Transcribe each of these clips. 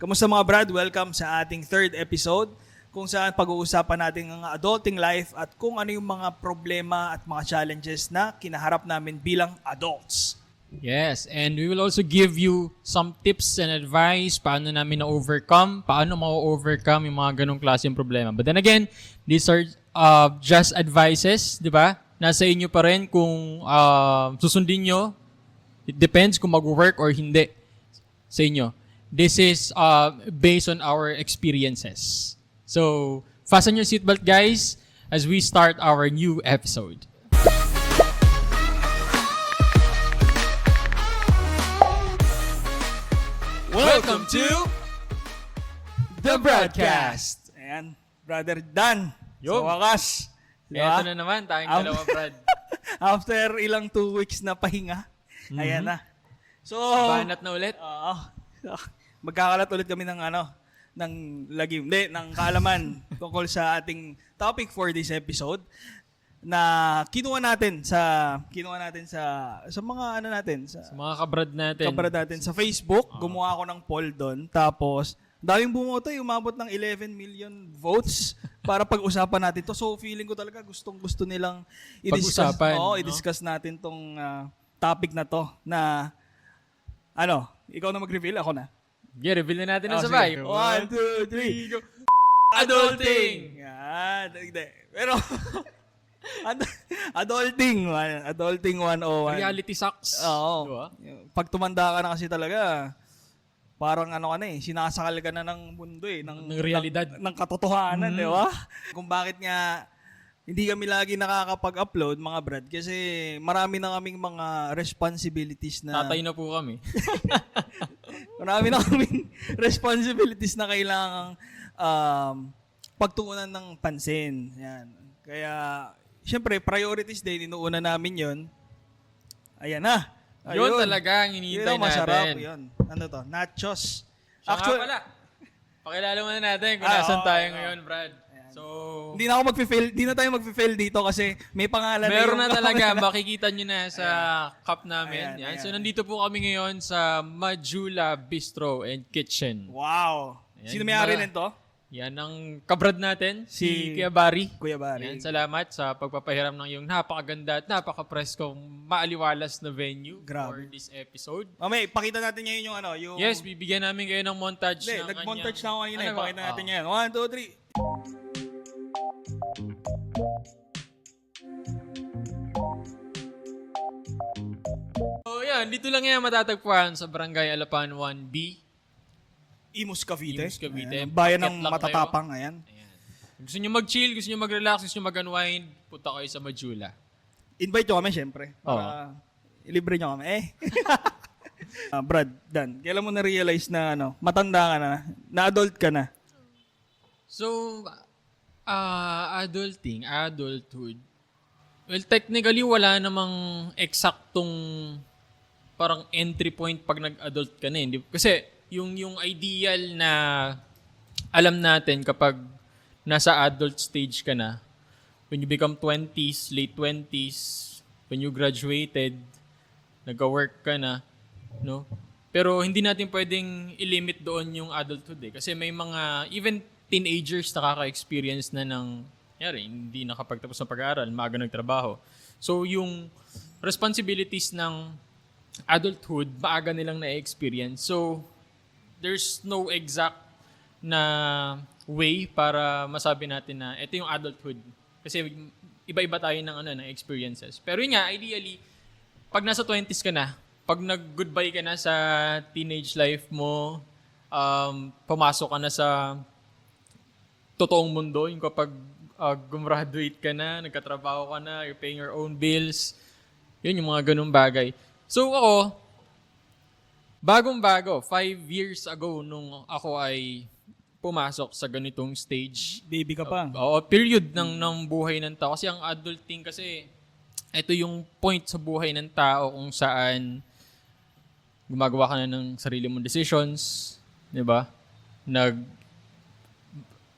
Kamusta mga Brad? Welcome sa ating third episode kung saan pag-uusapan natin ang adulting life at kung ano yung mga problema at mga challenges na kinaharap namin bilang adults. Yes, and we will also give you some tips and advice paano namin na-overcome, paano ma-overcome yung mga ganong klaseng problema. But then again, these are just advices, di ba? Nasa inyo pa rin kung susundin nyo. It depends kung mag-work or hindi sa inyo. This is based on our experiences. So, fasten your seatbelt, guys, as we start our new episode. Welcome to The Broadcast. Ayan, Brother Dan. Yo. Sa wakas. Ito na naman, tayong dalawa, Brad. After ilang 2 weeks na pahinga, ayan na. So, Banat na ulit. Oo. Magkakalat ulit kami ng lagim, ng kaalaman tungkol sa ating topic for this episode na kinuha natin sa mga Sa mga kabrad natin. kabrad natin sa Facebook. Gumawa ako ng poll doon. Tapos, daming bumoto, umabot ng 11 million votes para pag-usapan natin to. So, feeling ko talaga gustong-gusto nilang i-discuss. Pag-usapan, no? I-discuss natin tong topic na to na ikaw na mag-reveal, ako na. Yeah, reveal na natin ang sabay. 1, 2, 3, go. Adulting! Yan. Hindi. Pero, Adulting 101. Reality sucks. Oo. Diba? Pag tumanda ka na kasi talaga, parang sinasakal ka na ng mundo Ng realidad. ng katotohanan, di ba? Kung bakit nga hindi kami lagi nakakapag-upload, mga Brad, kasi marami na kaming mga responsibilities na... Tatay na po kami. Marami na kaming responsibilities na kailangang pagtuunan ng pansin. Yan. Kaya, syempre, priorities din, inuuna namin yon. Ayan na. Yun talaga ang Yun hinihintay ang masarap. natin. Yun. Ano to? Nachos. Siya nga pala. Pakilala muna natin kung nasan tayo ngayon, Brad. So, Hindi na tayo magfe-fail dito kasi may pangalan meron na na talaga. Makikita nyo na sa cup Ayan, namin. Yan. ayan. So, nandito po kami ngayon sa Majula Bistro and Kitchen. Wow. Ayan. Sino may-ari nito? Yan ang kabrad natin, si Si Kuya Barry. Kuya Barry. Yan, salamat sa pagpapahiram ng iyong napakaganda at napaka-preskong maaliwalas na venue Grabe. for this episode. Mamay, pakita natin ngayon yung Yes, bibigyan namin kayo ng montage Hindi, ng nag-montage na ako kanina. Ano ba? Pakita natin ngayon. 1, 2, 3. So yan, dito lang yan matatagpuan sa Barangay Alapan 1B. Imus Cavite. Imus, Cavite. Ayan, bayan ng Paket lang matatapang. Ayan. Ayan. Gusto nyo mag-chill, gusto nyo mag-relax, gusto nyo mag-unwind, punta kayo sa Majula. Invite nyo kami, syempre. Para ilibre nyo kami. Brad, Dan, kailan mo na-realize na matanda ka na adult ka na? So, adulthood. Well, technically, wala namang eksaktong parang entry point pag nag-adult ka na. Hindi? Kasi yung ideal na alam natin kapag nasa adult stage ka na, when you become 20s, late 20s, when you graduated, nag-work ka na, no? Pero hindi natin pwedeng i-limit doon yung adulthood eh. Kasi may mga, even teenagers nakaka-experience na ng, hindi nakapagtapos ng pag-aaral, maaga nagtrabaho. So yung responsibilities ng adulthood, maaga nilang na-experience. So there's no exact na way para masabi natin na ito yung adulthood. Kasi iba-iba tayo ng experiences. Pero yun nga, ideally, pag nasa 20s ka na, pag nag-goodbye ka na sa teenage life mo, pumasok ka na sa totoong mundo, yung kapag gumraduate ka na, nagkatrabaho ka na, you're paying your own bills, yun yung mga ganung bagay. So ako, bagong-bago, 5 years ago nung ako ay pumasok sa ganitong stage. Baby ka pa. Period ng buhay ng tao. Kasi ang adulting kasi, ito yung point sa buhay ng tao kung saan gumagawa ka na ng sarili mong decisions, di ba?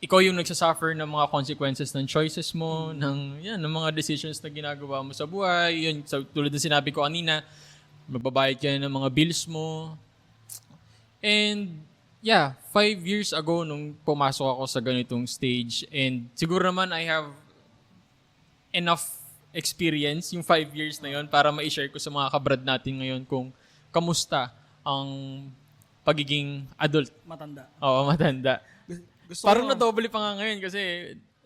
Ikaw yung nagsasuffer ng mga consequences ng choices mo, ng mga decisions na ginagawa mo sa buhay. Yun, tulad ng sinabi ko kanina, magbabayad ka ng mga bills mo. And Yeah, 5 years ago nung pumasok ako sa ganitong stage, and siguro naman I have enough experience yung 5 years na yon para ma-share ko sa mga kabrad natin ngayon kung kamusta ang pagiging adult. Matanda. Oo, matanda. Gusto Parang ko, na-double pa nga ngayon kasi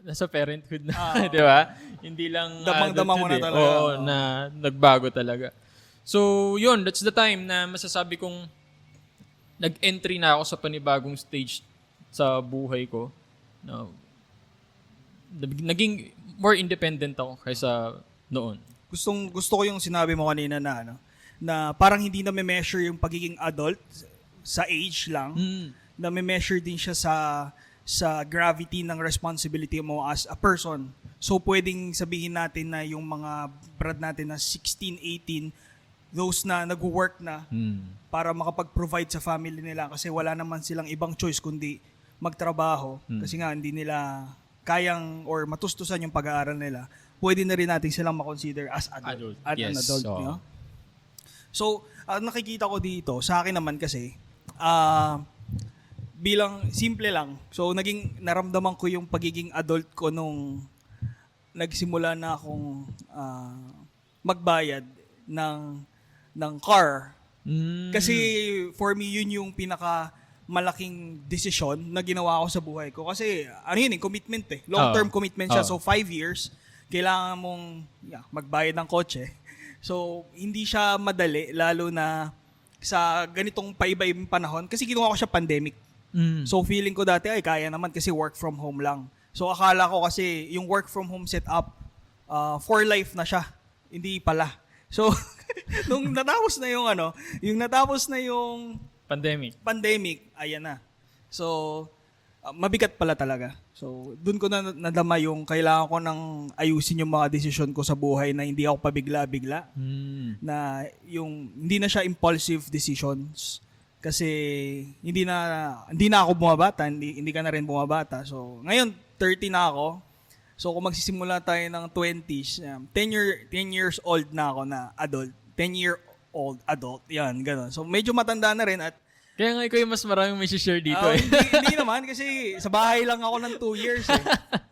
nasa parenthood na, di ba? Hindi lang Damang-dama mo na adulthood talaga. Oo, na nagbago talaga. So, yun, that's the time na masasabi kong nag-entry na ako sa panibagong stage sa buhay ko. No, naging more independent ako kaysa noon. gusto ko yung sinabi mo kanina na na parang hindi na measure yung pagiging adult sa age lang. Na measure din siya sa gravity ng responsibility mo as a person. So pwedeng sabihin natin na yung mga brad natin na 16, 18, those na nag-work na para makapag-provide sa family nila kasi wala naman silang ibang choice kundi magtrabaho kasi nga hindi nila kayang or matustusan yung pag-aaral nila. Pwede na rin natin silang makonsider as adult. As an Yes. adult. Oo. No? So, nakikita ko dito, sa akin naman kasi, bilang simple lang. So, naramdaman ko yung pagiging adult ko nung nagsimula na akong magbayad ng car. Kasi for me, yun yung malaking desisyon na ginawa ko sa buhay ko. Kasi commitment eh. Long-term commitment siya. So 5 years, kailangan mong magbayad ng kotse. So hindi siya madali, lalo na sa ganitong paiba-ibang panahon. Kasi ginawa ko siya pandemic. So feeling ko dati, kaya naman kasi work from home lang. So akala ko kasi yung work from home setup, for life na siya. Hindi pala. So, nung natapos na yung pandemic, ayan na. So, mabigat pala talaga. So, dun ko na nadama yung kailangan ko nang ayusin yung mga desisyon ko sa buhay na hindi ako pabigla-bigla. Na yung hindi na siya impulsive decisions. Kasi hindi na ako bumabata, hindi ka na rin bumabata. So, ngayon 30 na ako. So, kung magsisimula tayo ng 20s, 10 years old na ako na adult. 10-year-old adult. Yan, gano'n. So, medyo matanda na rin at Kaya nga ikaw yung mas maraming may share dito eh. hindi naman kasi sa bahay lang ako ng 2 years eh.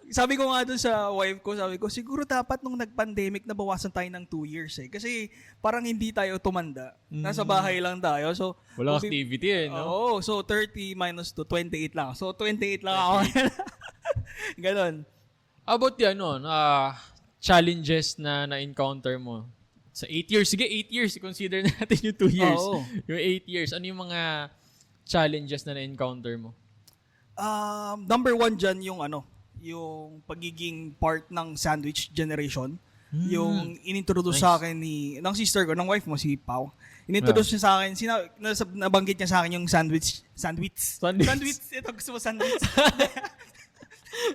Sabi ko nga dun sa wife ko, siguro dapat nung nag-pandemic nabawasan tayo ng 2 years eh. Kasi parang hindi tayo tumanda. Nasa bahay lang tayo. So, Walang activity eh, no? Oo. So, 30 minus 2, 28 lang. So, 28 lang ako. Ganon. About yan, challenges na na-encounter mo sa 8 years. Sige, 8 years. I-consider natin yung 2 years. Oo. Yung 8 years. Ano yung mga challenges na na-encounter mo? Number 1 dyan yung pagiging part ng sandwich generation. Yung inintroduce sa akin ng sister ko, ng wife mo, si Pao. Inintroduce niya sa akin, nabanggit niya sa akin yung sandwich. Ito, gusto mo sandwich?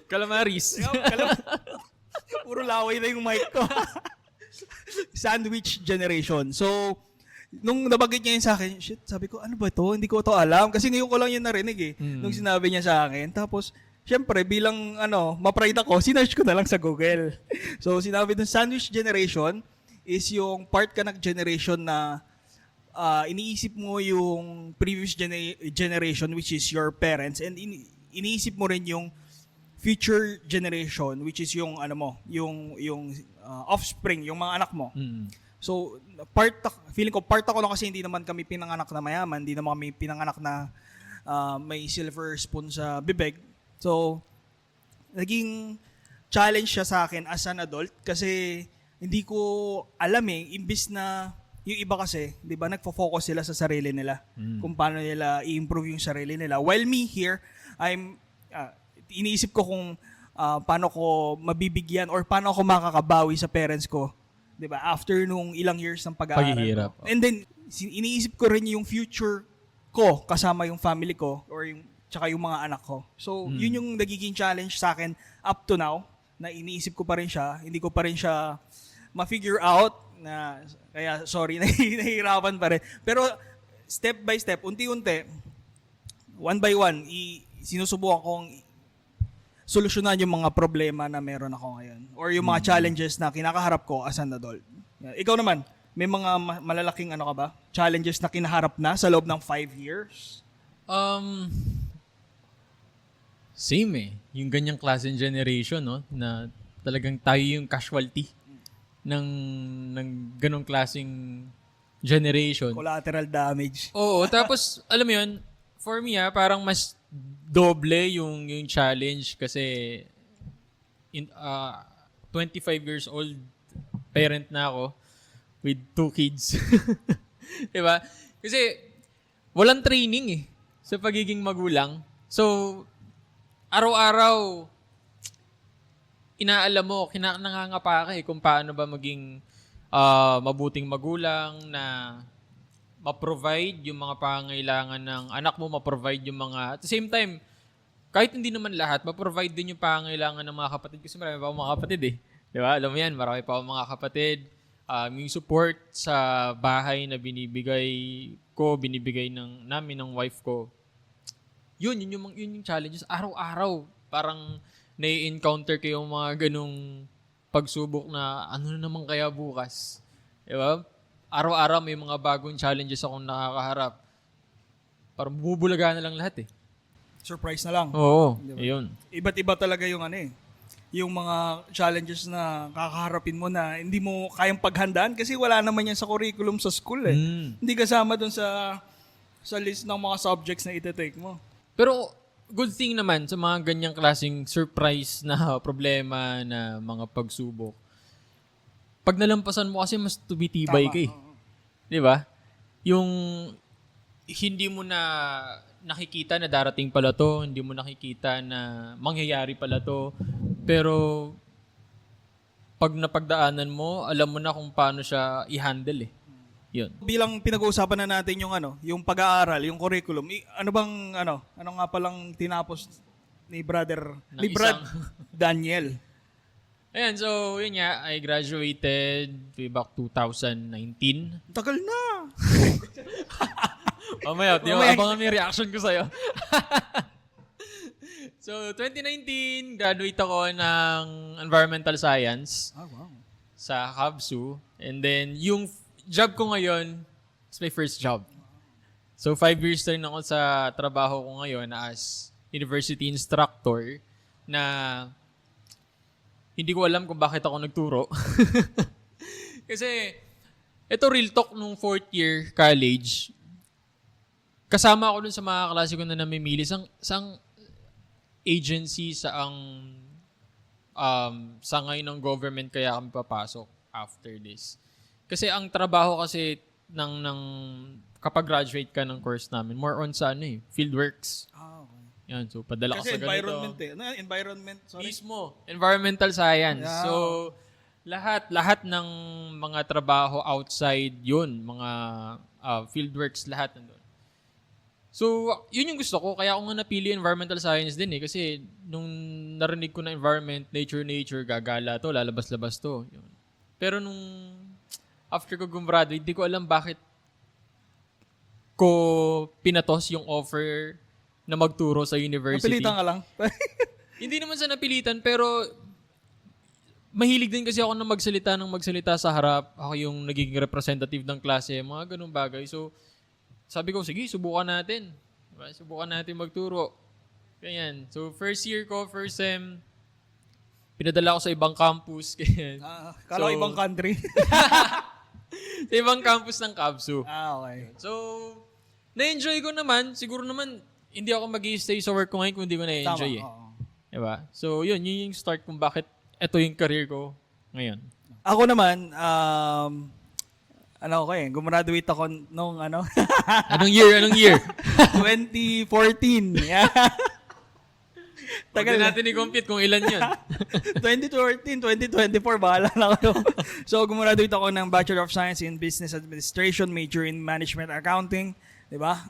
Calamaris. Puro laway na yung mic ko. Sandwich generation. So, nung nabanggit niya yun sa akin, sabi ko, ano ba to? Hindi ko to alam. Kasi ngayon ko lang yun narinig eh. Nung sinabi niya sa akin. Tapos, syempre, bilang ma-pride ako, sinearch ko na lang sa Google. So, sinabi dun, sandwich generation is yung part ka ng generation na iniisip mo yung previous generation, which is your parents, and iniisip mo rin yung future generation, which is yung yung offspring, yung mga anak mo. So, feeling ko part ako na kasi hindi naman kami pinanganak na mayaman, hindi naman kami pinanganak na may silver spoon sa bibig. So, naging challenge siya sa akin as an adult kasi hindi ko alam imbis na yung iba kasi, 'di ba, nagfo-focus sila sa sarili nila kung paano nila i-improve yung sarili nila. While me here, iniisip ko kung paano ko mabibigyan or paano ako makakabawi sa parents ko, 'di ba? After nung ilang years ng pag-aaral. Paghihirap. And then iniisip ko rin yung future ko kasama yung family ko or tsaka yung mga anak ko. So, yun yung nagiging challenge sa akin up to now na iniisip ko pa rin siya, hindi ko pa rin siya ma-figure out na kaya sorry nahihirapan pa rin. Pero step by step, unti-unti, one by one, sinusubukan kong solusyonan yung mga problema na meron ako ngayon or yung mga challenges na kinakaharap ko as an adult. Ikaw naman, may mga malalaking ka ba? Challenges na kinaharap na sa loob ng 5 years? Um, Same eh. Yung ganyang klaseng generation, no? Na talagang tayo yung casualty ng, ng ganong klaseng generation. Collateral damage. Oo, tapos, alam mo yun, for me parang mas doble yung challenge kasi 25 years old parent na ako with 2 kids. Diba? Kasi walang training sa pagiging magulang. So, araw-araw, inaalam mo, nangangapa ka kung paano ba maging mabuting magulang na ma-provide yung mga pangangailangan ng anak mo, ma-provide yung mga, at the same time, kahit hindi naman lahat, ma-provide din yung pangangailangan ng mga kapatid kasi marami pa akong mga kapatid Di ba? Alam mo yan, marami pa akong mga kapatid. Yung support sa bahay na binibigay namin ng wife ko. Yun yung challenges. Araw-araw, parang nai-encounter kayo mga ganung pagsubok na ano na naman kaya bukas. Diba? Araw-araw may mga bagong challenges akong nakakaharap. Parang bubulaga na lang lahat Surprise na lang. Oo, Diba? ayun. Iba't iba talaga yung yung mga challenges na kakaharapin mo na hindi mo kayang paghandaan kasi wala naman yan sa curriculum sa school Hindi kasama dun sa list ng mga subjects na iti-take mo. Pero good thing naman sa mga ganyang klaseng surprise na problema na mga pagsubok. Pag nalampasan mo kasi mas tumitibay ka Di ba? Yung hindi mo na nakikita na darating pala to, hindi mo nakikita na mangyayari pala to, pero pag napagdaanan mo, alam mo na kung paano siya i-handle Yun. Bilang pinag-uusapan na natin yung pag-aaral, yung curriculum, ano nga palang tinapos ni Brad Daniel? Ayan, so yun nga, I graduated way back 2019. Tagal na. Mamaya, abangan mo yung reaction ko sa'yo. So, 2019, graduate ako ng Environmental Science Wow. sa Habsu. And then, yung job ko ngayon, it's my first job. So, 5 years na rin ako sa trabaho ko ngayon as university instructor na hindi ko alam kung bakit ako nagturo. Kasi, ito real talk nung 4th year college. Kasama ako dun sa mga klase ko na namimili sang agency sa ngayon ng government kaya kami papasok after this. Kasi ang trabaho kasi ng kapag graduate ka ng course namin, more on sa fieldworks. Okay. Yan, so padala ka Kasi sa environment ganito. environment, sorry. Mismo, environmental science. Yeah. So, lahat ng mga trabaho outside yun, mga fieldworks, lahat nandun. So, yun yung gusto ko. Kaya ako nga napili environmental science din Kasi nung narinig ko na environment, nature, gagala to, lalabas-labas to. Yun. Pero nung after ko gumraduate, hindi ko alam bakit ko pinatos yung offer na magturo sa university. Napilitan ka lang. Hindi naman sa napilitan, pero mahilig din kasi ako na magsalita sa harap. Ako yung nagiging representative ng klase, mga ganung bagay. So, sabi ko, sige, subukan natin. Diba? Subukan natin magturo. Ganyan. So, first year ko, first sem, pinadala ko sa ibang campus. Ganyan. Kala ko ibang country. Sa ibang campus ng Kabsu. Okay. So, na-enjoy ko naman. Siguro naman, hindi ako mag-i-stay sa work ko ngayon kung hindi ko na-enjoy Tama. Diba? So, yun yung start kung bakit ito yung career ko ngayon. Ako naman, gumraduate ako nung Anong year? 2014. Yeah. Tagal natin i-compute kung ilan yun. 2014, 2024, bahala na ako. So, gumraduate ako ng Bachelor of Science in Business Administration, major in Management Accounting. Diba?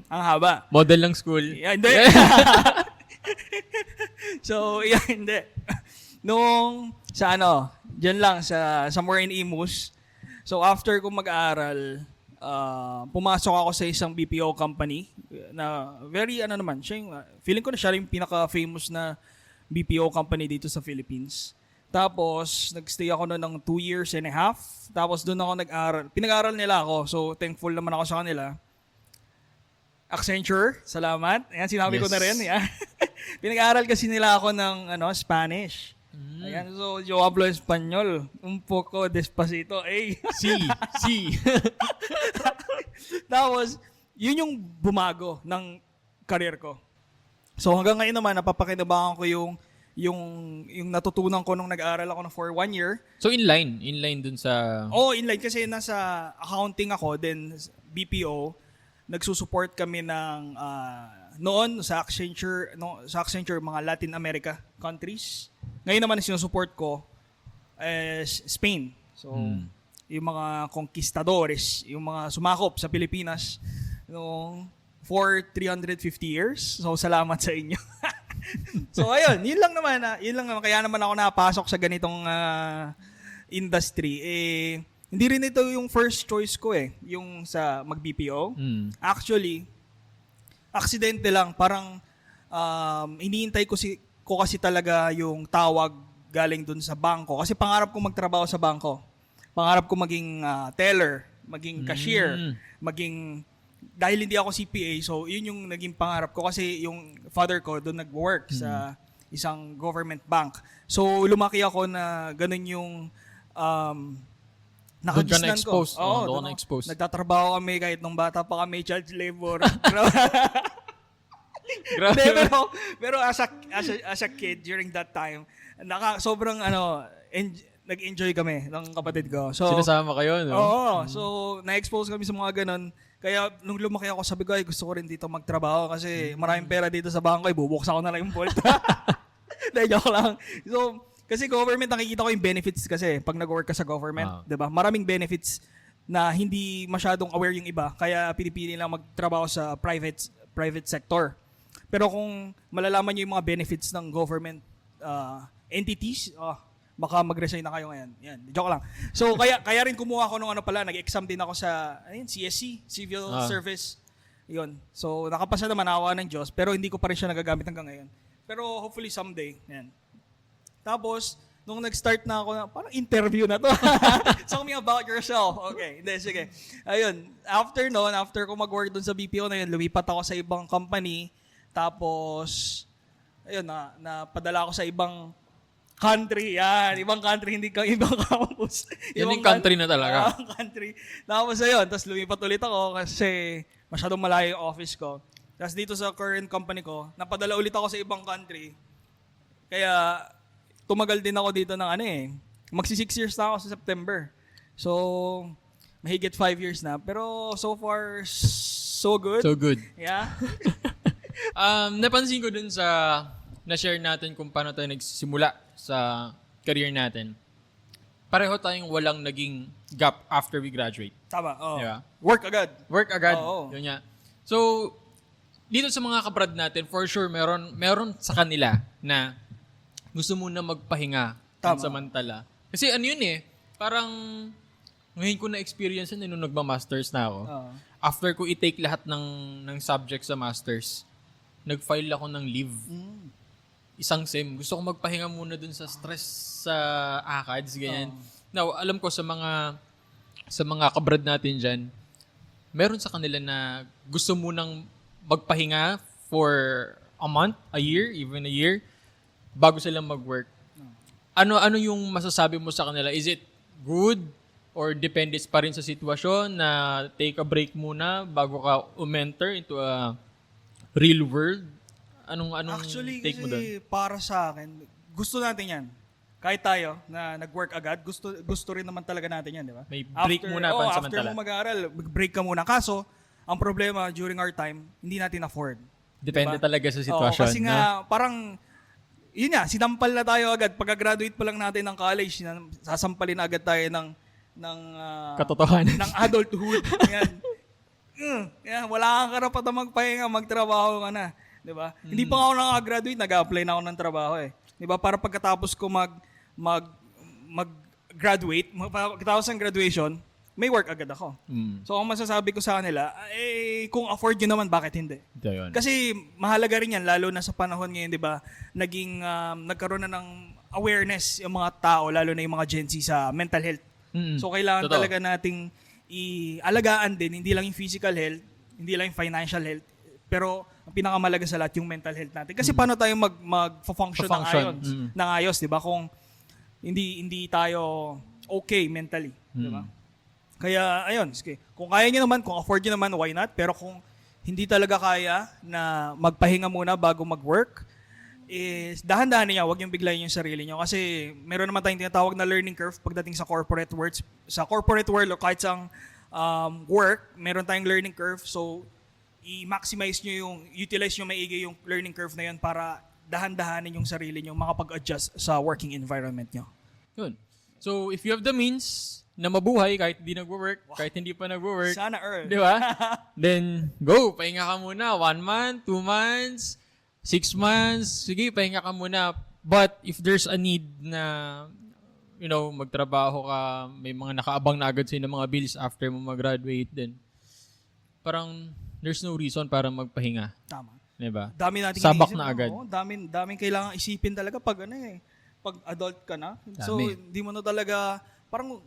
Ang haba. Model lang school. Yeah, hindi. So, yeah, hindi. Nung, dyan lang, somewhere in Imus. So, after ko mag-aaral, pumasok ako sa isang BPO company na very, feeling ko na siya yung pinaka-famous na BPO company dito sa Philippines. Tapos, nag-stay ako ng 2 years and a half. Tapos, doon ako nag-aral. Pinag-aral nila ako. So, thankful naman ako sa kanila. Accenture, salamat. Ayan, sinabi ko Yes. na rin. Ayan. Pinag-aaral kasi nila ako ng Spanish. Ayan, so yo hablo español. Un poco despacito. Eh. Si. Tapos, yun yung bumago ng career ko. So hanggang ngayon naman, napapakinabangan ko yung natutunan ko nung nag-aaral ako na for 1 year. So inline dun sa... Inline kasi nasa accounting ako, then BPO, nagsusupport kami ng noon sa Accenture, mga Latin America countries. Ngayon naman sinusupport ko Spain. So yung mga conquistadores, yung mga sumakop sa Pilipinas noong for 350 years. So salamat sa inyo. So ayun, yun lang naman. Kaya naman ako napasok sa ganitong industry. Hindi rin ito yung first choice ko yung sa mag-BPO. Actually, aksidente lang. Parang iniintay ko kasi talaga yung tawag galing dun sa bangko. Kasi pangarap ko magtrabaho sa bangko. Pangarap ko maging teller, maging cashier, dahil hindi ako CPA, so yun yung naging pangarap ko kasi yung father ko doon nag-work sa isang government bank. So lumaki ako na ganun yung nakagisnan ko. Doon ka na-expose. Nagtatrabaho kami kahit nung bata pa kami, child labor. Grabe. pero as a kid during that time, sobrang nag-enjoy kami ng kapatid ko. So Sinasama kayo, no? Oo. So, na-expose kami sa mga ganun. Kaya, nung lumaki ako, sabi ko, gusto ko rin dito magtrabaho kasi maraming pera dito sa bangko, bubuksan ko na lang yung vault. Dahil joke lang. So, kasi government, nakikita ko yung benefits kasi pag nag-work ka sa government, di ba? Maraming benefits na hindi masyadong aware yung iba. Kaya, pinipili lang magtrabaho sa private sector. Pero kung malalaman nyo yung mga benefits ng government entities, baka mag-resign na kayo ngayon. Yan, joke lang. So, kaya rin kumuha ako nung nag-exam din ako sa CSC, Civil Service. Yun. So, nakapasa naman, awa ng Diyos, pero hindi ko pa rin siya nagagamit hanggang ngayon. Pero hopefully someday. Yan. Tapos, nung nag-start na ako, parang interview na to. Tell me about yourself. Okay, hindi, sige. Ayun, after ko mag-work dun sa BPO na yun, lumipat ako sa ibang company. Tapos, ayun, napadala ako sa ibang country, yan. Ibang country, hindi ka ibang campus. Yan yung country na talaga. Country. Tapos ayun, tapos lumipat ulit ako kasi masyadong malayo yung office ko. Tapos dito sa current company ko, napadala ulit ako sa ibang country. Kaya tumagal din ako dito ng magsi 6 years na ako sa September. So, mahigit 5 years na. Pero so far, so good. So good. Yeah. Napansin ko dun sa na-share natin kung paano tayo nagsimula sa career natin. Pareho tayong walang naging gap after we graduate. Tama. Oh. Yeah. Work agad. Work agad. Oo. Yun nga. So, dito sa mga kabrad natin, for sure, meron sa kanila na gusto muna magpahinga samantala. Kasi parang ngayon ko na-experience yun nung nagma-masters na ako. After ko i-take lahat ng subject sa masters, nag-file ako ng leave. Isang sem. Gusto ko magpahinga muna dun sa stress sa ACADS, ganyan. Now, alam ko sa mga kabrad natin dyan, meron sa kanila na gusto munang magpahinga for a month, a year, even a year, bago sila mag-work. Ano yung masasabi mo sa kanila? Is it good or depende pa rin sa sitwasyon na take a break muna bago ka enter into a real world? Anong Actually, take mo doon? Para sa akin, gusto natin yan. Kahit tayo na nag-work agad, gusto rin naman talaga natin yan, di ba? May break muna pansamantala. After mo mag-aaral, break ka muna. Kaso, ang problema during our time, hindi natin afford. Depende diba? Talaga sa sitwasyon. Kasi nga, parang, yun nga, sinampal na tayo agad. Pagka-graduate pa lang natin ng college, sasampalin na agad tayo ng katotohanan. ng adulthood. Yan. Wala kang karapatan magpahinga, magtrabaho ka na. Diba? Hindi pa ako nakagraduate, nag-apply na ako ng trabaho Diba? Para pagkatapos ko mag-graduate, pagkatapos ng graduation, may work agad ako. So, ang masasabi ko sa kanila, kung afford nyo naman, bakit hindi? Kasi mahalaga rin yan, lalo na sa panahon ngayon, diba? Nagkaroon na ng awareness yung mga tao, lalo na yung mga Gen Z sa mental health. So, kailangan talaga nating ialagaan din, hindi lang yung physical health, hindi lang yung financial health, Pero ang pinakamalaga sa lahat yung mental health natin. Kasi paano tayo mag-function ng ayos, di ba? Kung hindi tayo okay mentally, di ba? Kaya ayun, sige. Kung kaya niyo naman, kung afford niyo naman, why not? Pero kung hindi talaga kaya na magpahinga muna bago mag-work, is dahan-dahan niya, wag yung biglayin yung sarili niyo kasi meron naman tayong tinatawag na learning curve pagdating sa corporate world o kahit sa work, meron tayong learning curve. So i-maximize niyo utilize niyo maigi yung learning curve na yun para dahan-dahanin yung sarili niyo makapag-adjust sa working environment niyo. Yun. So, if you have the means na mabuhay kahit hindi nagwo-work, kahit hindi pa nagwo-work, Sana earn. di ba? Then, go. Pahinga ka muna. 1 month, 2 months, 6 months. Sige, pahinga ka muna. But, if there's a need na, magtrabaho ka, may mga nakaabang na agad sa'yo ng mga bills after mo mag-graduate, then, parang, there's no reason para magpahinga. Tama. Di ba? Dami nating Sabak iniisip, na agad. Oo, daming kailangan isipin talaga pag pag adult ka na. So hindi mo na talaga parang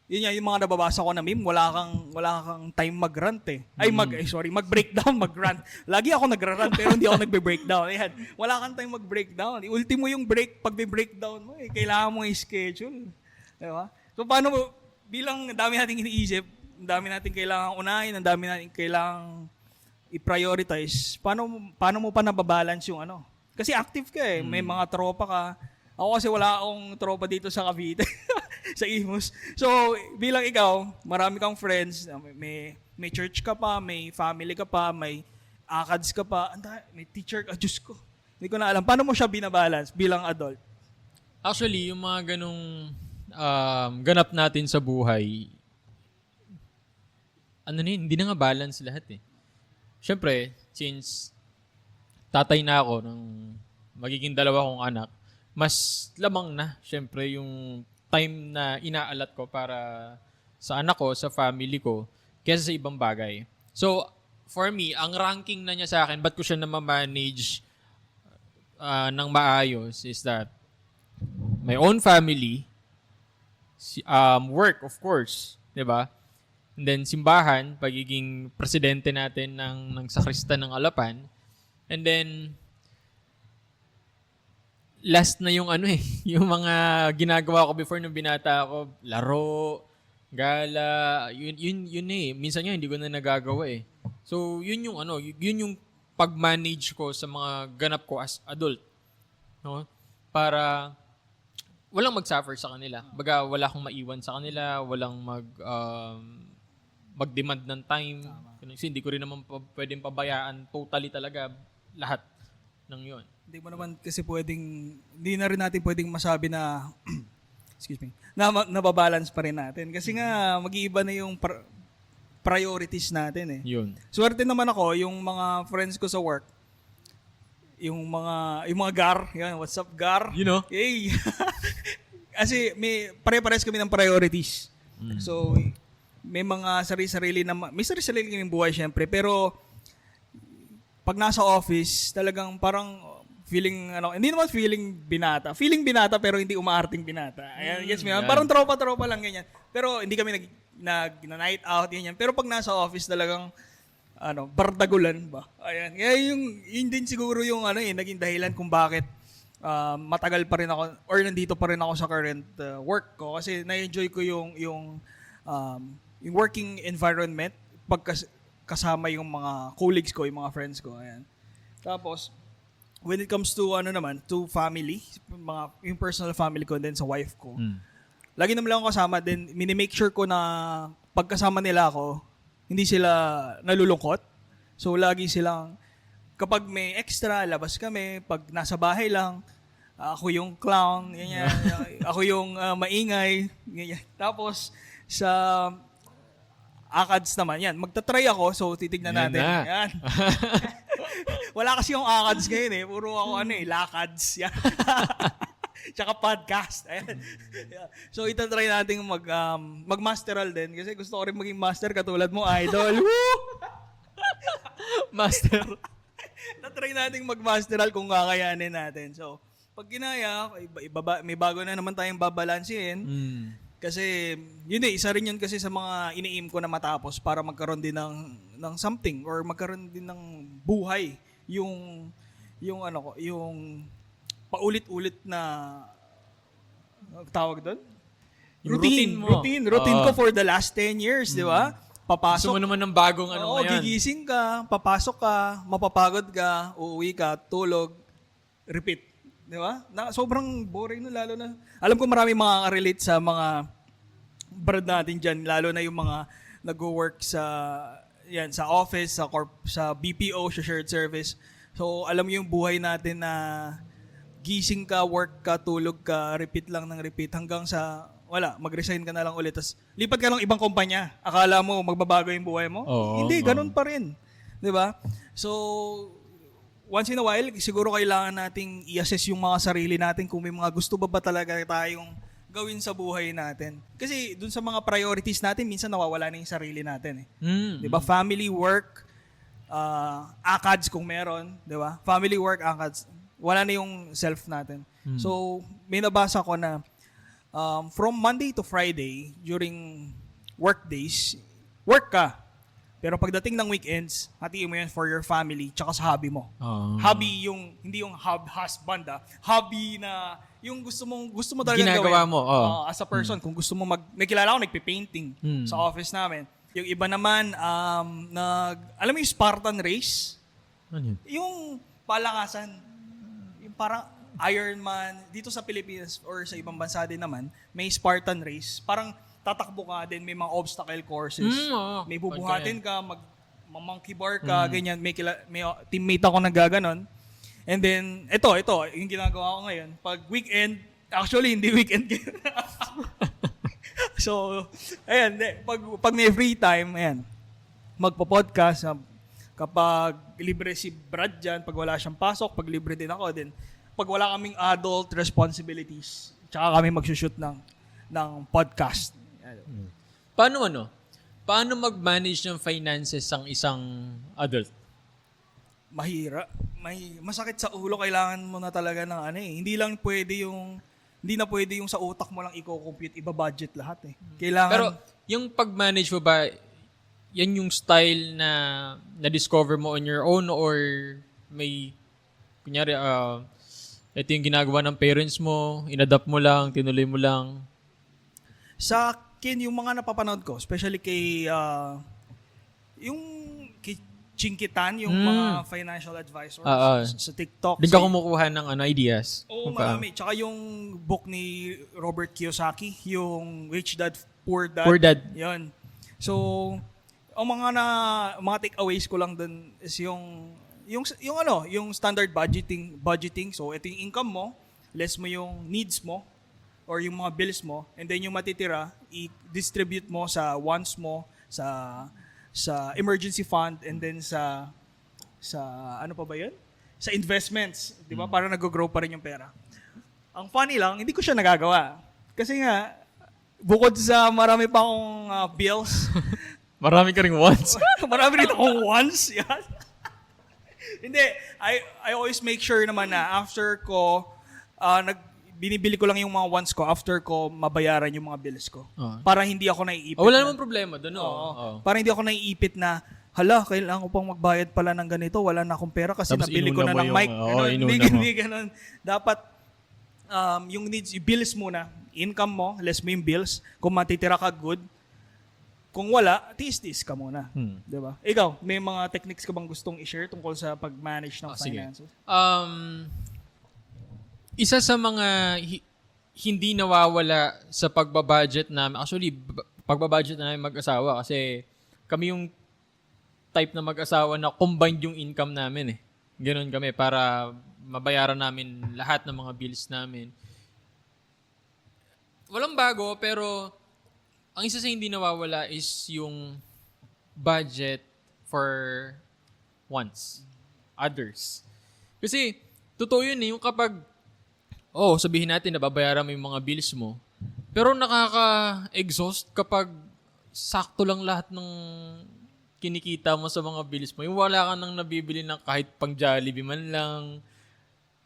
yun yung mga nababasa ko na meme, wala kang time mag-rant eh. Mag-breakdown, mag-rant. Lagi ako nagra-rant pero hindi ako nagbe-breakdown. Ayan. Wala kang time mag-breakdown. Ultimo yung pagbe-breakdown mo kailangan mo i-schedule. Di ba? So paano mo bilang dami nating iniisip, dami nating kailangan unahin, ang dami nating kailangan i-prioritize. Paano mo pa nababalance yung Kasi active ka eh. May mga tropa ka. Ako kasi wala akong tropa dito sa Cavite. sa Imus. So, bilang ikaw, marami kang friends. May church ka pa, may family ka pa, may ACADS ka pa. May teacher ka. Diyos ko. Hindi ko na alam. Paano mo siya binabalance bilang adult? Actually, yung mga ganong ganap natin sa buhay, hindi na nga balance lahat eh. Siyempre, since tatay na ako ng magiging 2 kong anak, mas lamang na, siyempre, yung time na inaalat ko para sa anak ko, sa family ko, kaysa sa ibang bagay. So, for me, ang ranking na niya sa akin, ba't ko siya na-manage ng maayos is that my own family, work, of course, di ba? And then, simbahan, pagiging presidente natin ng sakristan ng Alapan. And then, last na yung yung mga ginagawa ko before nung binata ako, laro, gala, yun eh. Minsan nga hindi ko na nagagawa eh. So, yun yung pag-manage ko sa mga ganap ko as adult. No? Para walang mag-suffer sa kanila. Baga, wala akong maiwan sa kanila, walang mag-demand ng time. Kasi hindi ko rin naman pwedeng pabayaan totally talaga lahat ng yun. Hindi mo naman kasi hindi na rin natin pwedeng masabi na, excuse me, na nababalance pa rin natin. Kasi nga, mag-iiba na yung priorities natin eh. Yun. Swerte naman ako, yung mga friends ko sa work, yung mga gar, yun, what's up gar? Hey! Kasi pare-pares kami ng priorities. So, may mga sarili-sarili kaming buhay syempre, pero pag nasa office, talagang parang hindi naman feeling binata pero hindi umaarting binata. Ayan, gets mo yan? Parang tropa-tropa lang ganyan. Pero hindi kami nag-night out, ganyan. Pero pag nasa office talagang bardagulan ba? Ayan. Kaya yun din siguro yung naging dahilan kung bakit matagal pa rin ako or nandito pa rin ako sa current work ko kasi na-enjoy ko yung working environment kasama yung mga colleagues ko, yung mga friends ko. Ayan. Tapos when it comes to to family, yung personal family ko and then sa wife ko. Lagi naman lang ako kasama, then mini-make sure ko na pagkasama nila ako, hindi sila nalulungkot. So lagi silang kapag may extra, labas kami. Pag nasa bahay lang, ako yung clown, ganyan. Ako yung maingay, ganyan. Tapos sa ACADS naman, yan. Magta-try ako, so titignan natin. Yan. Wala kasi yung ACADS ngayon eh. Puro ako lakads. Yan. Tsaka podcast. Ayan. So itatry natin mag-masteral din. Kasi gusto ko rin maging master katulad mo, idol. Master. Tatry natin mag-masteral kung kakayanin natin. So, pag ginaya, may bago na naman tayong babalansin. Kasi, yun isa rin yun kasi sa mga ini-aim ko na matapos para magkaroon din ng something or magkaroon din ng buhay yung ano ko, yung paulit-ulit na tawag doon? Yung routine mo. Routine ko for the last 10 years, di ba? Papasok. Gusto mo naman ng bagong Oo, ngayon. gigising ka, papasok ka, mapapagod ka, uuwi ka, tulog, repeat. Di ba? Sobrang boring no, lalo na. Alam ko marami makaka-relate sa mga brad natin dyan, lalo na yung mga nag-work sa office, sa BPO, sa shared service. So, alam mo yung buhay natin na gising ka, work ka, tulog ka, repeat lang ng repeat hanggang sa mag-resign ka na lang ulit. Tapos, lipat ka ng ibang kumpanya. Akala mo, magbabago yung buhay mo? Hindi, ganun pa rin. Di ba? So, once in a while, siguro kailangan nating i-assess yung mga sarili natin kung may mga gusto ba talaga tayong gawin sa buhay natin. Kasi dun sa mga priorities natin, minsan nawawala na yung sarili natin. Di ba? Family, work, ACADS kung meron. Di ba? Family, work, ACADS. Wala na yung self natin. So, may nabasa ko na from Monday to Friday, during work days, work ka. Pero pagdating ng weekends, hatiin mo yan for your family tsaka sa hobby mo. Hobby yung, hindi yung husband hobby na, yung gusto mo talaga ginagawa gawin. mo. As a person, kung gusto mo may kilala ako, nagpe-painting sa office namin. Yung iba naman, alam mo yung Spartan race? Ano yun? Yung palakasan. Yung parang Ironman. Dito sa Pilipinas or sa ibang bansa din naman, may Spartan race. Parang tatakbo ka din, may mga obstacle courses. May bubuhatin ka, monkey bar ka, ganyan. May teammate ako naggaganon. And then, ito, yung ginagawa ko ngayon. Pag weekend, actually, hindi weekend. So, ayan, pag may free time, ayan, magpo-podcast. Kapag libre si Brad dyan, pag wala siyang pasok, pag libre din ako, din pag wala kaming adult responsibilities, tsaka kami magsushoot ng podcast. Paano mag-manage ng finances ang isang adult? Mahirap. Masakit sa ulo, kailangan mo na talaga ng Hindi na pwede yung sa utak mo lang i-compute, iba-budget lahat eh. Kailangan. Pero yung pag-manage mo ba, yan yung style na na-discover mo on your own or may, kunyari, ito yung ginagawa ng parents mo, inadapt mo lang, tinuloy mo lang? Sa akin, yung mga napapanood ko, especially kay Chinkitan, yung mga financial advisors sa TikTok. Doon ka kumukuha ng ideas? Oo, marami. Tsaka yung book ni Robert Kiyosaki, yung Rich Dad, Poor Dad. Poor Dad. Yun. So, ang mga takeaways ko lang dun is yung standard budgeting. So, ito yung income mo, less mo yung needs mo, or yung mga bills mo, and then yung matitira, i-distribute mo sa wants mo, sa emergency fund, and then sa ano pa ba yun? Sa investments, di ba? Para nag-grow pa rin yung pera. Ang funny lang, hindi ko siya nagagawa. Kasi nga, bukod sa marami pa akong bills, marami ka ring wants. marami rin akong wants. Yan. Hindi, I always make sure naman na after ko, binibili ko lang yung mga wants ko after ko mabayaran yung mga bills ko. Para hindi ako naiipit. Wala namang problema doon. Para hindi ako naiipit na, kailangan ko pang magbayad pala ng ganito, wala na akong pera kasi tapos nabili ko na ng mic. Hindi ganun. Dapat, yung needs, yung bills muna, income mo, less mo yung bills. Kung matitira ka, good. Kung wala, tis ka muna. Diba? Ikaw, may mga techniques ka bang gustong i-share tungkol sa pag-manage ng finances? Isa sa mga hindi nawawala sa pagbabudget namin, actually, pagbabudget namin mag-asawa kasi kami yung type na mag-asawa na combined yung income namin eh. Ganun kami para mabayaran namin lahat ng mga bills namin. Walang bago, pero ang isa sa hindi nawawala is yung budget for wants, others. Kasi, totoo yun eh, yung kapag, sabihin natin, nababayaran mo yung mga bills mo, pero nakaka-exhaust kapag sakto lang lahat ng kinikita mo sa mga bills mo. Yung wala kang nang nabibili ng kahit pang Jollibee man lang,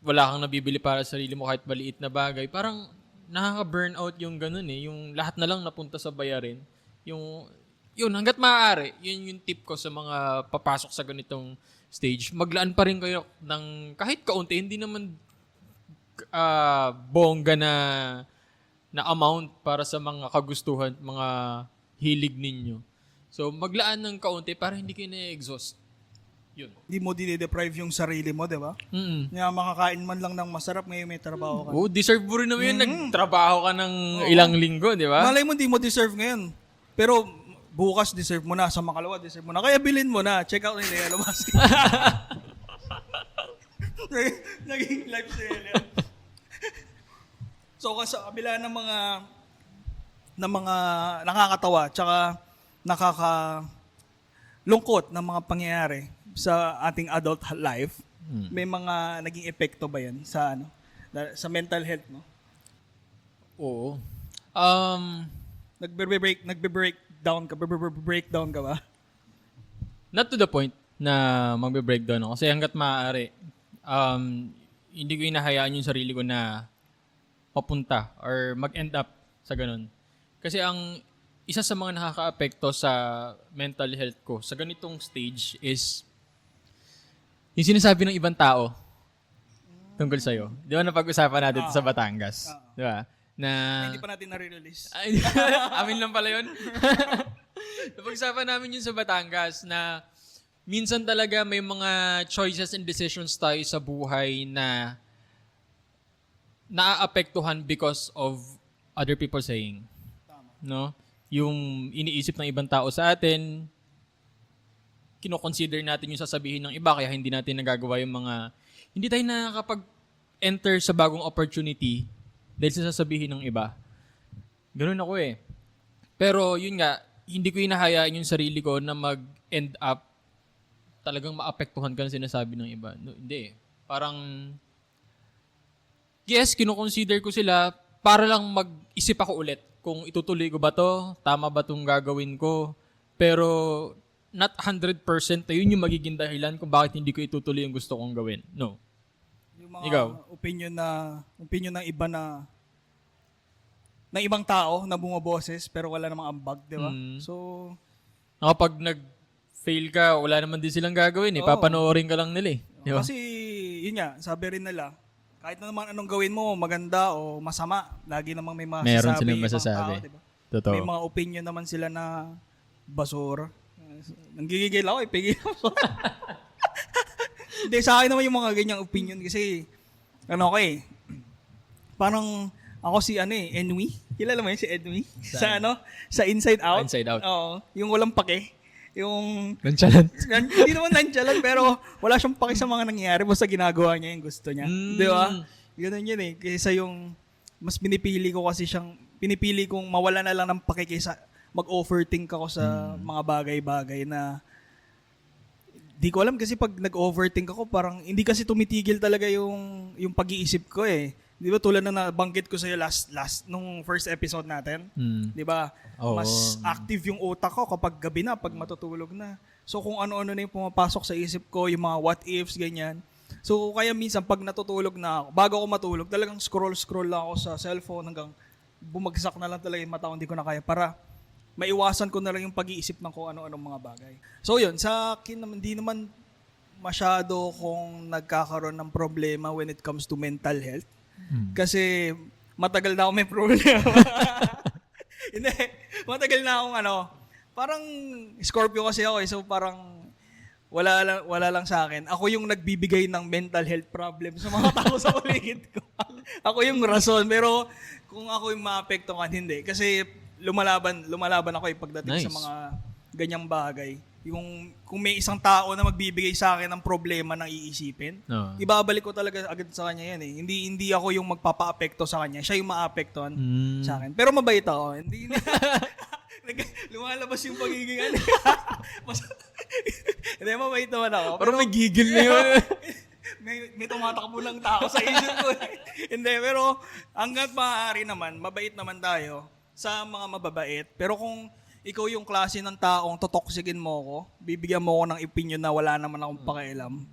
wala kang nabibili para sa sarili mo kahit maliit na bagay. Parang nakaka-burnout yung ganun eh. Yung lahat na lang napunta sa bayarin. Yun, hanggat maaari, yun yung tip ko sa mga papasok sa ganitong stage. Maglaan pa rin kayo ng kahit kaunti, hindi naman bongga na amount para sa mga kagustuhan, mga hilig ninyo. So, maglaan ng kaunti para hindi kayo na-exhaust. Yun. Hindi mo dinedeprive yung sarili mo, di ba? Mm. Kaya makakain man lang ng masarap ngayon may trabaho ka. Oh, deserve mo rin naman yun. Nagtrabaho ka ng ilang linggo, di ba? Malay mo di mo deserve ngayon. Pero bukas deserve mo na. Sa makalawa deserve mo na. Kaya bilhin mo na. Check out nila Yellow Basket. Naging life sale yan. So sa kabila ng mga nakakatawa tsaka nakakalungkot na mga pangyayari sa ating adult life, may mga naging epekto ba yan sa sa mental health mo? Oo. Breakdown ka ba? Not to the point na magbe-breakdown ako. Kasi hanggat maaari, hindi ko inahayaan yung sarili ko na papunta or mag-end up sa ganun. Kasi ang isa sa mga nakaka-apekto sa mental health ko sa ganitong stage is yung sinasabi ng ibang tao tungkol sa'yo. Di ba napag-usapan natin sa Batangas? Di ba? Na Hindi pa natin nare-release. Ay, amin lang pala yun. Napag-usapan namin yun sa Batangas na minsan talaga may mga choices and decisions tayo sa buhay na naaapektuhan because of other people saying. No? Yung iniisip ng ibang tao sa atin, kino-consider natin yung sasabihin ng iba kaya hindi natin nagagawa yung mga hindi tayo nakakapag-enter sa bagong opportunity dahil sa sasabihin ng iba. Ganun ako eh. Pero yun nga, hindi ko inahayaan yung sarili ko na mag-end up talagang maapektuhan ka ng sinasabi ng iba. No, hindi eh. Parang yes, kino-consider ko sila para lang mag-isip ako ulit kung itutuloy ko ba to, tama ba tong gagawin ko. Pero not 100% na yun yung magiging dahilan kung bakit hindi ko itutuloy yung gusto kong gawin. No. Yung mga Ikaw? opinion ng iba ng ibang tao na bumaboses pero wala namang ambag, di ba? So, Kapag nag-fail ka, wala naman din silang gagawin eh. Papanoorin ka lang nila eh. Di ba? kasi yun nga, sabi rin nila, kahit na naman anong gawin mo, maganda o masama, lagi namang may masasabi. Meron silang ibang masasabi. Tao, diba? Totoo. May mga opinion naman sila na basura. Nanggigigil ako, ipigil ako. Hindi, sa akin naman yung mga ganyang opinion kasi, parang ako si Enwi. Kilala mo yun si Enwi? Sa Inside Out. Inside Out. Oo. Yung walang pake. Yung Nonchalant. hindi naman nonchalant pero wala siyang paki sa mga nangyayari basta ginagawa niya yung gusto niya. Di ba? Ganun yun eh. Kaysa yung mas pinipili kong mawala na lang ng paki kaysa mag-overthink ako sa mga bagay-bagay na di ko alam kasi pag nag-overthink ako parang hindi kasi tumitigil talaga yung pag-iisip ko eh. Di ba tulad na nabanggit ko sa iyo last nung first episode natin? Di ba? Oo. Mas active yung utak ko kapag gabi na, pag matutulog na. So kung ano-ano na yung pumapasok sa isip ko, yung mga what ifs, ganyan. So kaya minsan pag natutulog na ako, bago ako matulog, talagang scroll lang ako sa cellphone hanggang bumagsak na lang talaga yung mata ko, hindi ko na kaya para maiwasan ko na lang yung pag-iisip ng kung ano-anong mga bagay. So yun, sa akin naman, di naman masyado kung nagkakaroon ng problema when it comes to mental health. Kasi matagal na ako may problema. Hindi, matagal na akong parang Scorpio kasi ako so parang wala lang sa akin. Ako yung nagbibigay ng mental health problem sa mga tao sa paligid ko. Ako yung rason, pero kung ako yung maapektuhan, hindi. Kasi lumalaban ako pagdating sa mga ganyang bagay. Yung kung may isang tao na magbibigay sa akin ng problema na iisipin, ibabalik ko talaga agad sa kanya yan eh. Hindi ako yung magpapa-apekto sa kanya, siya yung maapektuhan sa akin. Pero mabait ako. Hindi lumalabas yung pagiging Hindi, mabait naman ako. Pero may gigil na yun. may tumatakbo lang tao sa isip ko. Hindi, pero hanggat maaari naman, mabait naman tayo sa mga mababait. Pero kung ikaw yung klase ng taong totoksikin mo ko, bibigyan mo ko ng opinion na wala naman akong pakialam,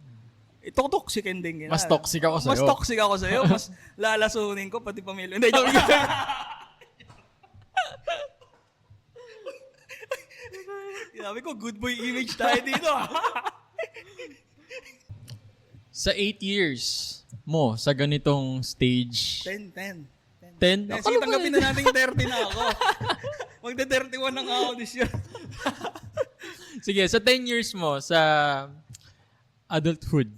ito toxic ending. Mas toxic ako sa'yo. Mas toxic ako sa'yo. Mas lalasunin ko, pati pamilya. Hindi, joke. Sabi ko, good boy image tayo dito. Sa 8 years mo, sa ganitong stage, 10. 10? Sige, tanggapin na natin 30 na ako. Magda-31 na nga ako this year. Sige, sa 10 years mo, sa adulthood,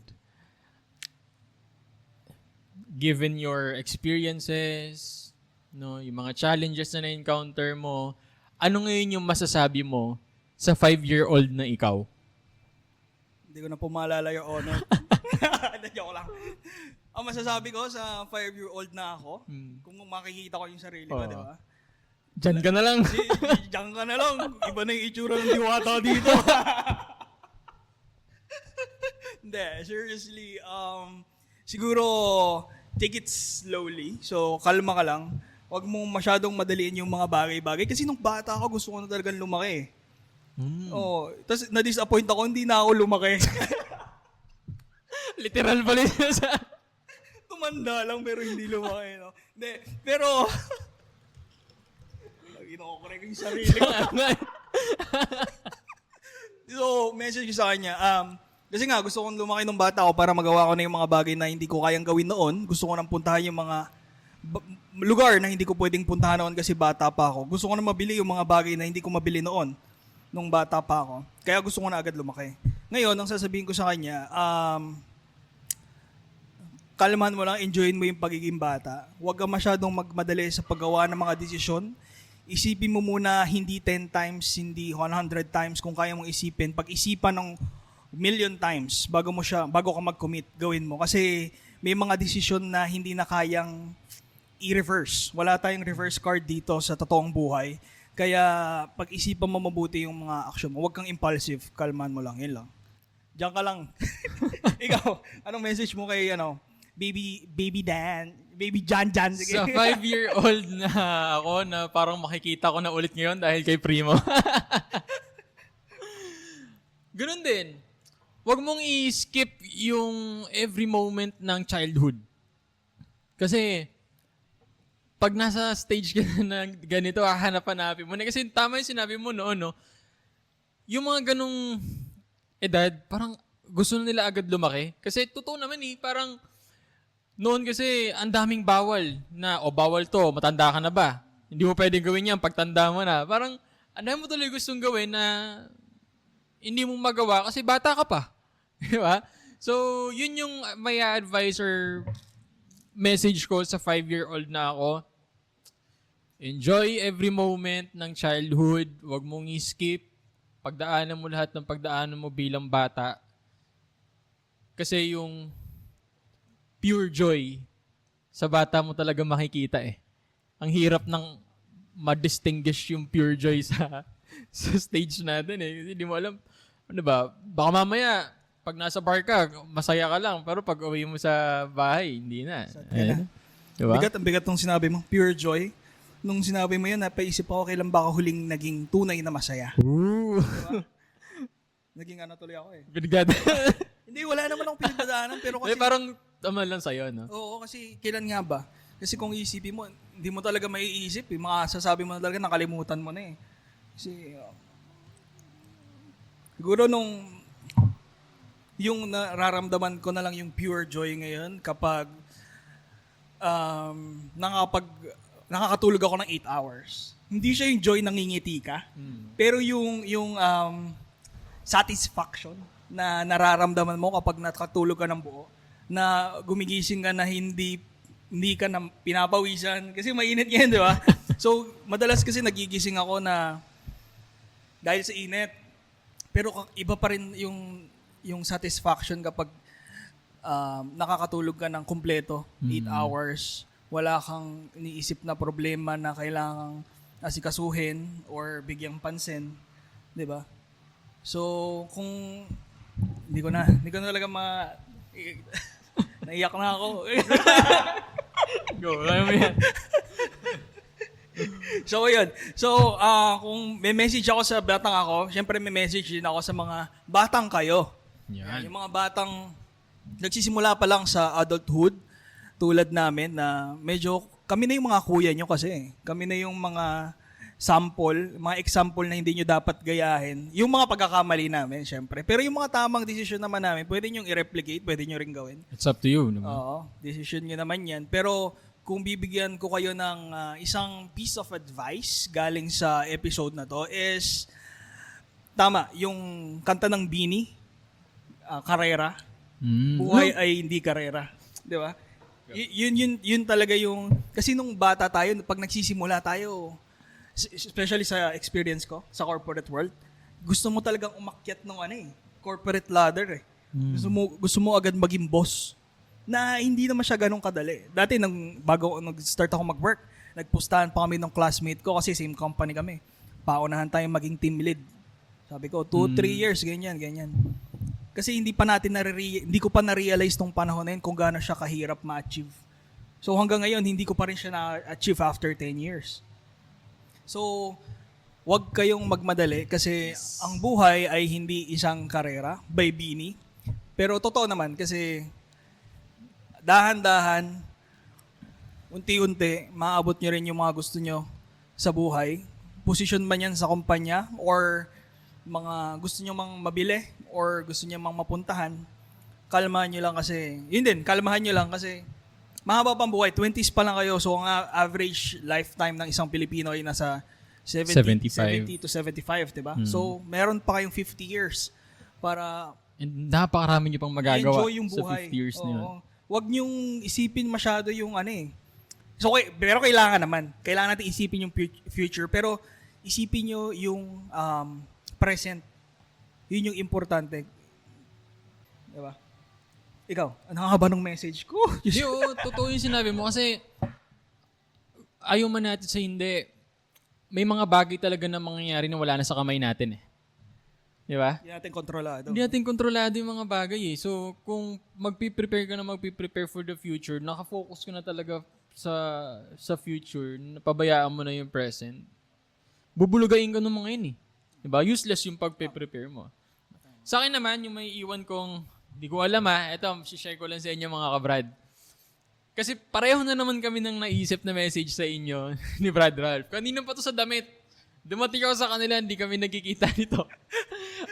given your experiences, no, yung mga challenges na na-encounter mo, ano ngayon yung masasabi mo sa 5-year-old na ikaw? Hindi ko na po maalala yung honor. Joke lang. Ang masasabi ko sa 5-year-old na ako, kung makikita ko yung sarili ko, di ba? Diyan ka na lang. Diyan ka na lang. Iba na yung itsura ng diwata dito. Hindi, seriously, siguro, take it slowly. So, kalma ka lang. Huwag mong masyadong madaliin yung mga bagay-bagay. Kasi nung bata ako, gusto ko na talagang lumaki. Oh, tapos na-disappoint ako, hindi na ako lumaki. Literal pala yun sa... Tumanda lang pero hindi lumaki, no? Hindi, pero... Ino-correct yung sarili ko. So, message ko sa kanya, kasi nga, gusto kong lumaki nung bata ako para magawa ko na yung mga bagay na hindi ko kayang gawin noon. Gusto ko nang puntahan yung mga lugar na hindi ko pwedeng puntahan noon kasi bata pa ako. Gusto ko na mabili yung mga bagay na hindi ko mabili noon nung bata pa ako. Kaya gusto ko na agad lumaki. Ngayon, ang sasabihin ko sa kanya, kalmahan mo lang, enjoyin mo yung pagiging bata. Huwag ka masyadong magmadali sa paggawa ng mga desisyon. Isipin mo muna hindi 10 times, hindi 100 times kung kaya mong isipin. Pag-isipan ng million times bago ka mag-commit, gawin mo. Kasi may mga desisyon na hindi na kayang i-reverse. Wala tayong reverse card dito sa totoong buhay. Kaya pag-isipan mo mabuti yung mga action mo. Huwag kang impulsive. Kalman mo lang. Yun lang. Diyan ka lang. Ikaw, anong message mo kay Baby Jan? Sige. Sa 5-year-old na ako na parang makikita ko na ulit ngayon dahil kay Primo. Ganun din. Huwag mong i-skip yung every moment ng childhood. Kasi pag nasa stage ka na ganito, hahanap-hanapin mo. Kasi tama yung sinabi mo noon, no? Yung mga ganong edad, parang gusto nila agad lumaki. Kasi totoo naman parang noon kasi ang daming bawal na, bawal to, matanda ka na ba? Hindi mo pwedeng gawin yan, pagtanda mo na. Parang, ano mo tuloy gustong gawin na hindi mo magawa kasi bata ka pa. Di ba? So, yun yung may advice or message ko sa 5-year-old na ako. Enjoy every moment ng childhood. Huwag mong i-skip. Pagdaanan mo lahat ng pagdaanan mo bilang bata. Kasi yung pure joy sa bata mo talaga makikita Ang hirap ng ma-distinguish yung pure joy sa stage natin Kasi hindi mo alam, ano ba, baka mamaya, pag nasa bar ka, masaya ka lang. Pero pag uwi mo sa bahay, hindi na. Diba? Bigat nung sinabi mo, pure joy. Nung sinabi mo yan, napaisip ako kailan ba ako huling naging tunay na masaya. Ooh. Diba? Naging tuloy ako Binigad. Hindi, wala naman akong pinagdadaanan. Pero kasi, parang tama lang sa'yo, no? Oo, kasi kailan nga ba? Kasi kung iisipin mo, hindi mo talaga maiisip. Mga sasabi mo na talaga, nakalimutan mo na Kasi, siguro yung nararamdaman ko na lang yung pure joy ngayon kapag nakakatulog ako ng 8 hours. Hindi siya yung joy nangingiti ka, pero yung satisfaction na nararamdaman mo kapag nakatulog ka ng buo, na gumigising ka na hindi ka na pinapawisan kasi mainit ngayon, di ba? So, madalas kasi nagigising ako na dahil sa init. Pero iba pa rin yung satisfaction kapag nakakatulog ka ng kumpleto, 8 hours, wala kang iniisip na problema na kailangang asikasuhin or bigyang pansin, 'di ba? So, kung hindi ko na talaga naiyak na ako. Go, alam mo yan. So, yun. So, kung may message ako sa batang ako, syempre may message din ako sa mga batang kayo. Yan. Yung mga batang nagsisimula pa lang sa adulthood, tulad namin na medyo, kami na yung mga kuya nyo kasi. Kami na yung mga mga example na hindi nyo dapat gayahin. Yung mga pagkakamali namin, syempre. Pero yung mga tamang decision naman namin, pwede nyo i-replicate, pwede nyo rin gawin. It's up to you, naman. Oo, decision nyo naman yan. Pero kung bibigyan ko kayo ng isang piece of advice galing sa episode na to is, tama, yung kanta ng Bini, karera. Buhay ay hindi karera. Di ba? Yun talaga yung, kasi nung bata tayo, pag nagsisimula tayo, especially sa experience ko, sa corporate world, gusto mo talagang umakyat ng corporate ladder eh. Gusto mo agad maging boss. Na hindi naman siya ganun kadali. Dati, bago nag-start ako mag-work, nagpustahan pa kami ng classmate ko kasi same company kami. Paunahan tayong maging team lead. Sabi ko, 2-3 years, ganyan. Kasi hindi ko pa na-realize tong panahon na yun kung gaano siya kahirap ma-achieve. So hanggang ngayon, hindi ko pa rin siya na-achieve after 10 years. So, wag kayong magmadali kasi ang buhay ay hindi isang karera by Bini. Pero totoo naman kasi dahan-dahan, unti-unti, maabot nyo rin yung mga gusto nyo sa buhay. Position man yan sa kumpanya or mga gusto nyo mang mabili or gusto nyo mang mapuntahan, kalmahan nyo lang kasi, kalmahan nyo lang kasi mahaba pang buhay. 20s pa lang kayo. So, ang average lifetime ng isang Pilipino ay nasa 70 to 75, diba? So, meron pa kayong 50 years para And napakarami nyo pang magagawa enjoy yung sa buhay. 50 years na yun. Huwag nyong isipin masyado yung So, pero kailangan naman. Kailangan natin isipin yung future. Pero isipin nyo yung present. Yun yung importante. Diba? Ikaw, ang haba ng message ko. Hindi, totoo yung sinabi mo kasi ayaw man natin sa hindi, may mga bagay talaga na mangyayari na wala na sa kamay natin eh. Di ba? Hindi natin kontrolado. Hindi natin kontrolado yung mga bagay eh. So, kung magpiprepare for the future, nakafocus ka na talaga sa future, napabayaan mo na yung present, bubulugayin ka ng mga yun eh. Diba? Useless yung pagpe-prepare mo. Sa akin naman, yung may iwan kong, di ko alam ito, share ko lang sa inyo mga kabrad. Kasi pareho na naman kami nang naisip na message sa inyo ni Brad Ralph. Kanina pa to sa damit. Dumating ako sa kanila, hindi kami nagkikita nito.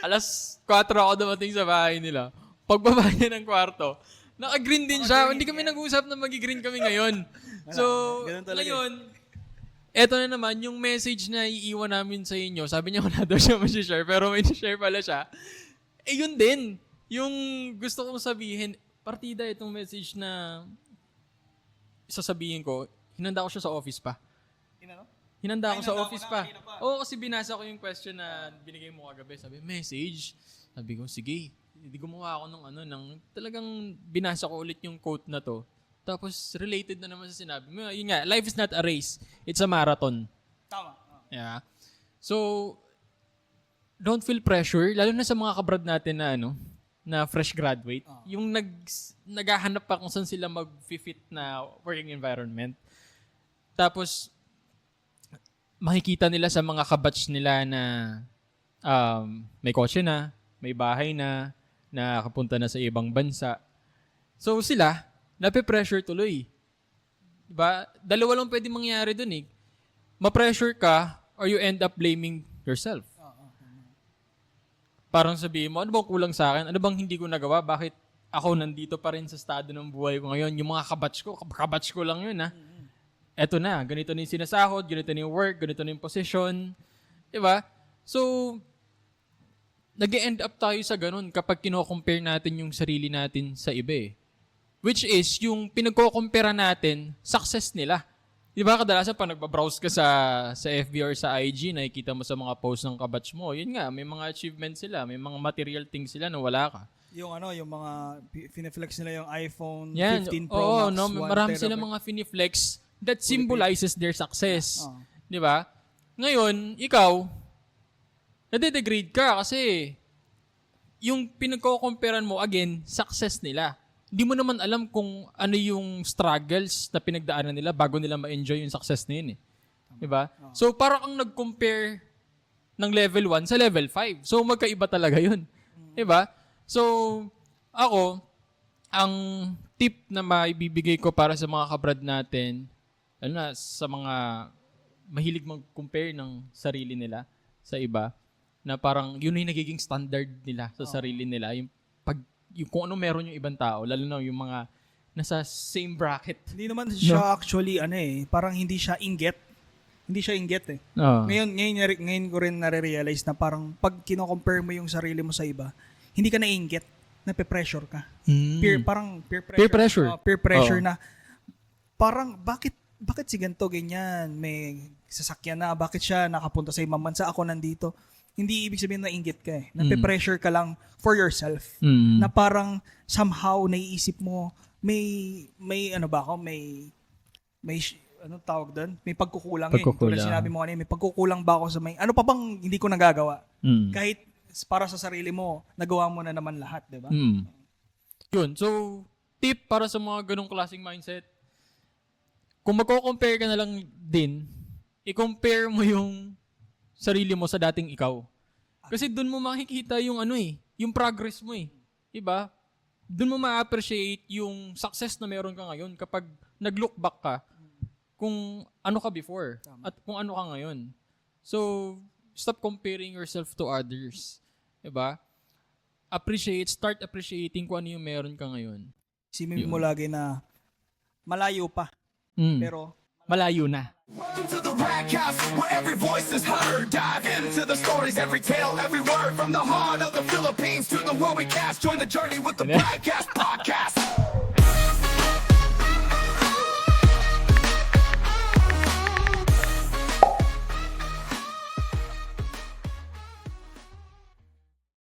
4:00 ako dumating sa bahay nila. Pagbaba niya ng kwarto, naka-green din siya. Hindi kami nag-usap na magi-green kami ngayon. So, ngayon, eto na naman, yung message na iiwan namin sa inyo, sabi niya wala daw siya share pero may share pala siya. Eh, yun din. Yung gusto kong sabihin, partida itong message na sasabihin ko, hinanda ko siya sa office pa. Hinanda ko sa office pa. Oo, kasi binasa ko yung question na binigay mo kagabi. Sabi, message. Sabi ko, sige. Hindi gumawa ako ng talagang binasa ko ulit yung quote na to. Tapos, related na naman sa sinabi mo. Yun nga, life is not a race. It's a marathon. Tama. Yeah. So, don't feel pressure. Lalo na sa mga kabrad natin na na fresh graduate. Yung naghahanap pa kung saan sila mag-fit na working environment. Tapos, makikita nila sa mga kabatch nila na may kotse na, may bahay na, nakapunta na sa ibang bansa. So, sila, nape-pressure tuloy. Diba? Dalawa lang pwede mangyari dun eh. Ma-pressure ka or you end up blaming yourself. Parang sabihin mo, ano bang kulang sa akin? Ano bang hindi ko nagawa? Bakit ako nandito pa rin sa estado ng buhay ko ngayon? Yung mga kabatch ko lang yun ha. Eto na, ganito na yung sinasahod, ganito na yung work, ganito na yung position. Diba? So, nag-end up tayo sa ganun kapag kino-compare natin yung sarili natin sa iba eh. Which is, yung pinagko-compare natin, success nila. Di ba, kadalasan pag nagbabrowse ka sa FB or sa IG, nakikita mo sa mga posts ng kabatch mo, yun nga, may mga achievements sila, may mga material things sila na wala ka. Yung yung mga finiflex nila yung iPhone yan, 15 Pro Max, marami silang mga finiflex that symbolizes their success. Di ba? Ngayon, ikaw, nade-degrade ka kasi yung pinagko-comparean mo, again, success nila. Hindi mo naman alam kung ano yung struggles na pinagdaanan nila bago nila ma-enjoy yung success na yun eh. Diba? So, parang ang nag-compare ng level 1 sa level 5. So, magkaiba talaga yun. Diba? So, ako, ang tip na maibibigay ko para sa mga kabrad natin, sa mga mahilig mag-compare ng sarili nila sa iba, na parang yun yung nagiging standard nila sa sarili nila. Yung kung ano meron yung ibang tao, lalo na yung mga nasa same bracket. Hindi naman siya actually, parang hindi siya inggit. Hindi siya inggit eh. Ngayon ko rin nare-realize na parang pag kino-compare mo yung sarili mo sa iba, hindi ka na-inggit, nape-pressure ka. Parang peer pressure. Peer pressure. Peer pressure na parang bakit si ganito ganyan, may sasakyan na, bakit siya nakapunta sa ibang bansa, ako nandito. Hindi ibig sabihin na inggit ka eh. Nape-pressure ka lang for yourself. Na parang somehow naiisip mo, may anong tawag doon? May pagkukulang. Tulad sinabi mo kanina, may pagkukulang ba ako sa ano pa bang hindi ko nagagawa? Kahit para sa sarili mo, nagawa mo na naman lahat, di ba? Yun. So, tip para sa mga ganong klaseng mindset, kung magko-compare ka na lang din, i-compare mo yung sarili mo sa dating ikaw. Kasi doon mo makikita yung yung progress mo eh. Diba? Doon mo ma-appreciate yung success na meron ka ngayon kapag nag-look back ka kung ano ka before at kung ano ka ngayon. So, stop comparing yourself to others. Diba? Start appreciating kung ano yung meron ka ngayon. Isipin mo lagi na malayo pa. Pero malayo na. Welcome to the Rag House, where every voice is heard. Dive into the stories, every tale, every word, from the heart of the Philippines to the world we cast. Join the journey with the Ragcast Podcast.